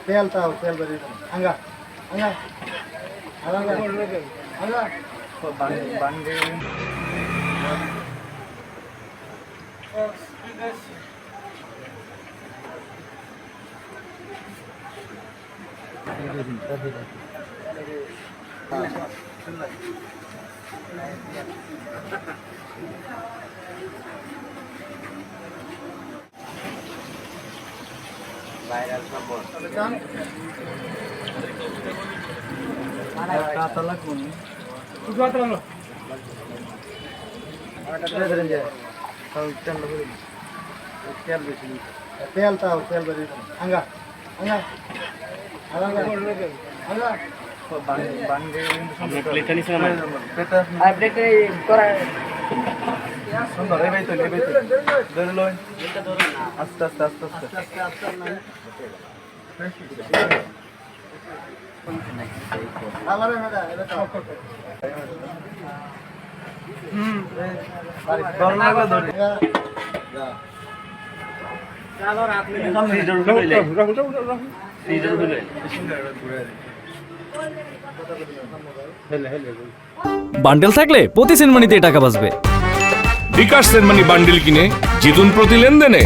তেল তাও তেল বেরি আঙ্গা আঙ্গা আঙ্গা আঙ্গা বান্ডে ভাইরাল খবর কাটা লাগুন উঠতে লাগলো আটা ধরে যায় তাও তেল বেরি তেল বেশি তেল তাও তেল বেরি আঙ্গা আঙ্গা আঙ্গা আঙ্গা বান্ডে প্লেটটা নিছ না পেটা আর প্লেটে করা সুন্দর এই তো ধরে লই আস্তে আস্তে আস্তে আস্তে আস্তে না আলারে মেদা এটা দর লাগা ধরে চলো রাত में ফ্রিজের খুলে ফ্রিজের খুলে বান্ডেল থাকলে প্রতি সেনমানিতে টাকা বাঁচবে। বিকাশ সেনমানি বান্ডিল কিনে জিতুন প্রতি লেনদেনে।